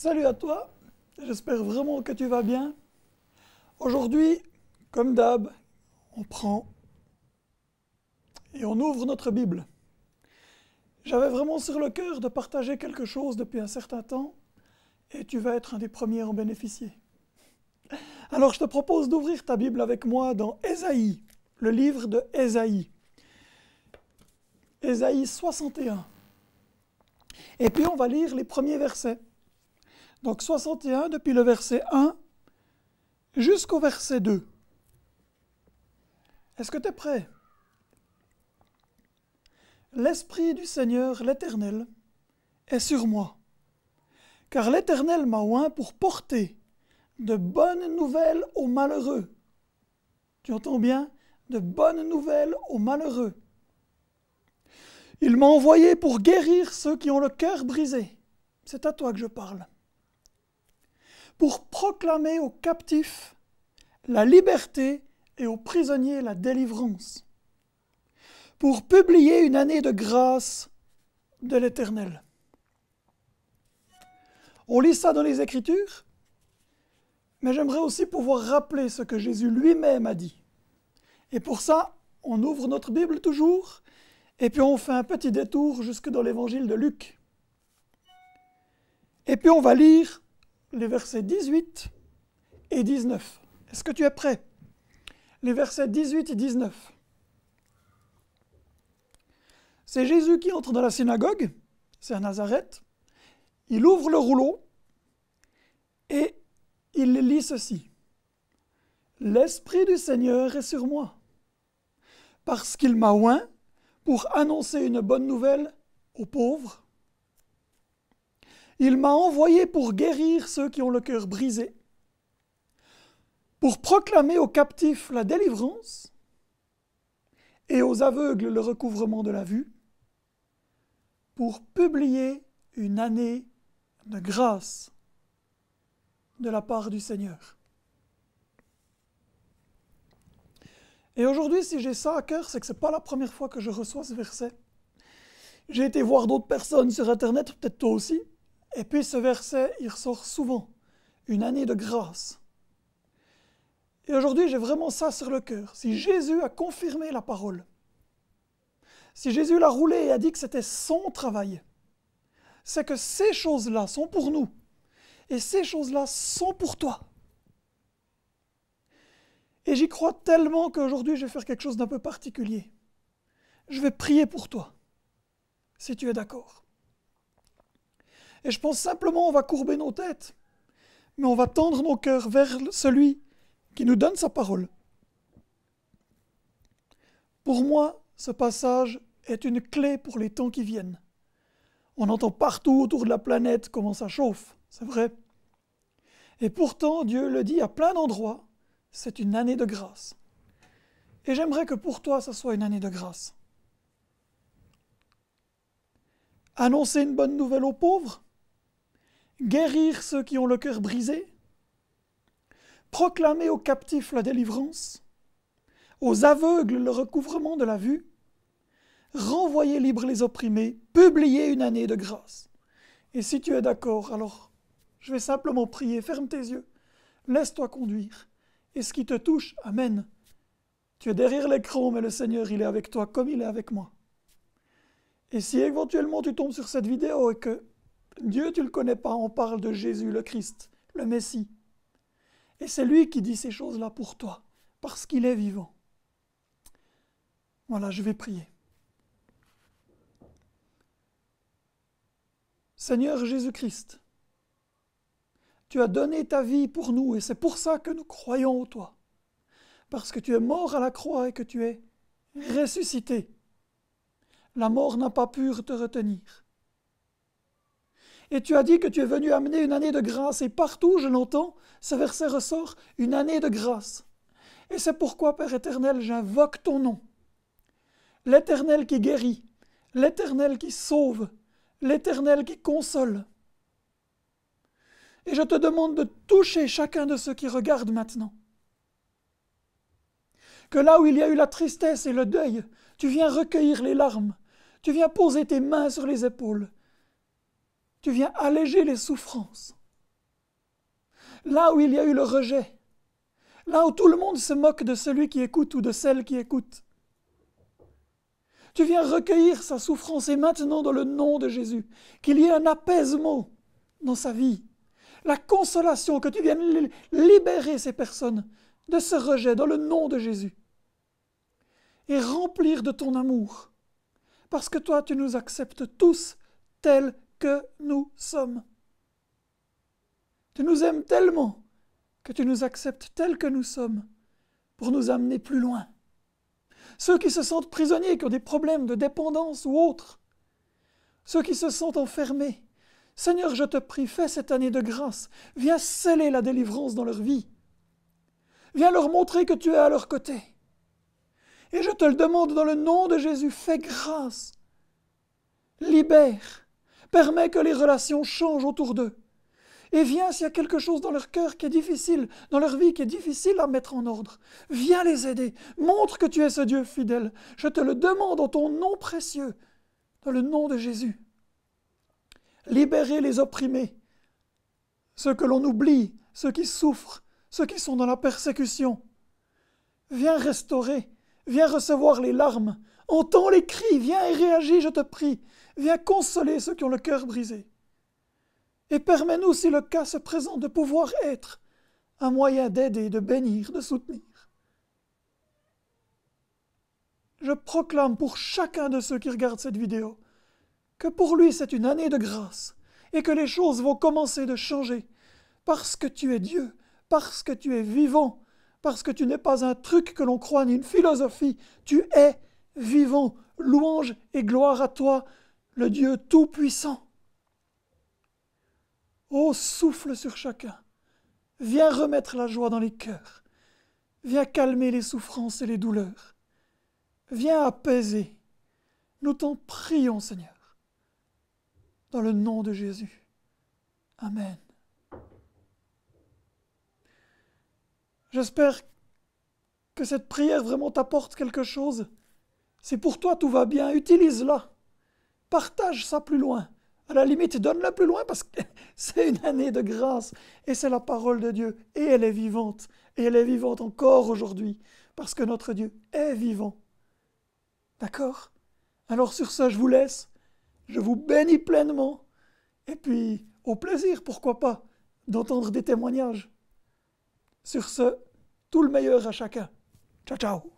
Salut à toi, j'espère vraiment que tu vas bien. Aujourd'hui, comme d'hab, on prend et on ouvre notre Bible. J'avais vraiment sur le cœur de partager quelque chose depuis un certain temps et tu vas être un des premiers à en bénéficier. Alors je te propose d'ouvrir ta Bible avec moi dans Ésaïe, le livre de Ésaïe. Ésaïe 61. Et puis on va lire les premiers versets. Donc 61 depuis le verset 1 jusqu'au verset 2. Est-ce que tu es prêt? L'Esprit du Seigneur, l'Éternel, est sur moi, car l'Éternel m'a oint pour porter de bonnes nouvelles aux malheureux. Tu entends bien? De bonnes nouvelles aux malheureux. Il m'a envoyé pour guérir ceux qui ont le cœur brisé. C'est à toi que je parle. Pour proclamer aux captifs la liberté et aux prisonniers la délivrance. Pour publier une année de grâce de l'Éternel. On lit ça dans les Écritures, mais j'aimerais aussi pouvoir rappeler ce que Jésus lui-même a dit. Et pour ça, on ouvre notre Bible toujours, et puis on fait un petit détour jusque dans l'Évangile de Luc. Et puis on va lire les versets 18 et 19. Est-ce que tu es prêt? Les versets 18 et 19. C'est Jésus qui entre dans la synagogue, c'est à Nazareth, il ouvre le rouleau et il lit ceci. « L'Esprit du Seigneur est sur moi, parce qu'il m'a oint pour annoncer une bonne nouvelle aux pauvres. Il m'a envoyé pour guérir ceux qui ont le cœur brisé, pour proclamer aux captifs la délivrance et aux aveugles le recouvrement de la vue, pour publier une année de grâce de la part du Seigneur. » Et aujourd'hui, si j'ai ça à cœur, c'est que ce n'est pas la première fois que je reçois ce verset. J'ai été voir d'autres personnes sur Internet, peut-être toi aussi, et puis ce verset, il ressort souvent. Une année de grâce. Et aujourd'hui, j'ai vraiment ça sur le cœur. Si Jésus a confirmé la parole, si Jésus l'a roulé et a dit que c'était son travail, c'est que ces choses-là sont pour nous. Et ces choses-là sont pour toi. Et j'y crois tellement qu'aujourd'hui, je vais faire quelque chose d'un peu particulier. Je vais prier pour toi, si tu es d'accord. Et je pense simplement on va courber nos têtes, mais on va tendre nos cœurs vers celui qui nous donne sa parole. Pour moi, ce passage est une clé pour les temps qui viennent. On entend partout autour de la planète comment ça chauffe, c'est vrai. Et pourtant, Dieu le dit à plein d'endroits, c'est une année de grâce. Et j'aimerais que pour toi, ça soit une année de grâce. Annoncer une bonne nouvelle aux pauvres, guérir ceux qui ont le cœur brisé, proclamer aux captifs la délivrance, aux aveugles le recouvrement de la vue, renvoyer libres les opprimés, publier une année de grâce. Et si tu es d'accord, alors je vais simplement prier, ferme tes yeux, laisse-toi conduire. Et ce qui te touche, amen. Tu es derrière l'écran, mais le Seigneur, il est avec toi comme il est avec moi. Et si éventuellement tu tombes sur cette vidéo et que Dieu, tu ne le connais pas, on parle de Jésus, le Christ, le Messie. Et c'est lui qui dit ces choses-là pour toi, parce qu'il est vivant. Voilà, je vais prier. Seigneur Jésus-Christ, tu as donné ta vie pour nous et c'est pour ça que nous croyons en toi. Parce que tu es mort à la croix et que tu es ressuscité. La mort n'a pas pu te retenir. Et tu as dit que tu es venu amener une année de grâce et partout, je l'entends, ce verset ressort, une année de grâce. Et c'est pourquoi, Père éternel, j'invoque ton nom. L'Éternel qui guérit, l'Éternel qui sauve, l'Éternel qui console. Et je te demande de toucher chacun de ceux qui regardent maintenant. Que là où il y a eu la tristesse et le deuil, tu viens recueillir les larmes, tu viens poser tes mains sur les épaules, tu viens alléger les souffrances. là où il y a eu le rejet, là où tout le monde se moque de celui qui écoute ou de celle qui écoute. Tu viens recueillir sa souffrance et maintenant, dans le nom de Jésus, qu'il y ait un apaisement dans sa vie, la consolation, que tu viennes libérer ces personnes de ce rejet dans le nom de Jésus et remplir de ton amour, parce que toi, tu nous acceptes tous tels que nous sommes. Tu nous aimes tellement que tu nous acceptes tels que nous sommes pour nous amener plus loin. Ceux qui se sentent prisonniers, qui ont des problèmes de dépendance ou autres, ceux qui se sentent enfermés, Seigneur, je te prie, fais cette année de grâce, viens sceller la délivrance dans leur vie. Viens leur montrer que tu es à leur côté. Et je te le demande dans le nom de Jésus, fais grâce. Libère. Permets que les relations changent autour d'eux. Et viens s'il y a quelque chose dans leur cœur qui est difficile, dans leur vie qui est difficile à mettre en ordre. Viens les aider. Montre que tu es ce Dieu fidèle. Je te le demande en ton nom précieux, dans le nom de Jésus. Libérer les opprimés, ceux que l'on oublie, ceux qui souffrent, ceux qui sont dans la persécution. Viens restaurer, viens recevoir les larmes, entends les cris, viens et réagis, je te prie. Viens consoler ceux qui ont le cœur brisé. Et permets-nous, si le cas se présente, de pouvoir être un moyen d'aider, de bénir, de soutenir. Je proclame pour chacun de ceux qui regardent cette vidéo que pour lui c'est une année de grâce et que les choses vont commencer de changer parce que tu es Dieu, parce que tu es vivant, parce que tu n'es pas un truc que l'on croit ni une philosophie, tu es vivant. Louange et gloire à toi, le Dieu tout-puissant. Ô souffle sur chacun, viens remettre la joie dans les cœurs, viens calmer les souffrances et les douleurs, viens apaiser. Nous t'en prions, Seigneur. Dans le nom de Jésus. Amen. J'espère que cette prière vraiment t'apporte quelque chose. Si pour toi tout va bien, utilise-la. Partage ça plus loin. À la limite, donne-la plus loin parce que c'est une année de grâce et c'est la parole de Dieu et elle est vivante. Et elle est vivante encore aujourd'hui parce que notre Dieu est vivant. D'accord? Alors sur ce, je vous laisse. Je vous bénis pleinement. Et puis, au plaisir, pourquoi pas, d'entendre des témoignages. Sur ce, tout le meilleur à chacun. Ciao, ciao.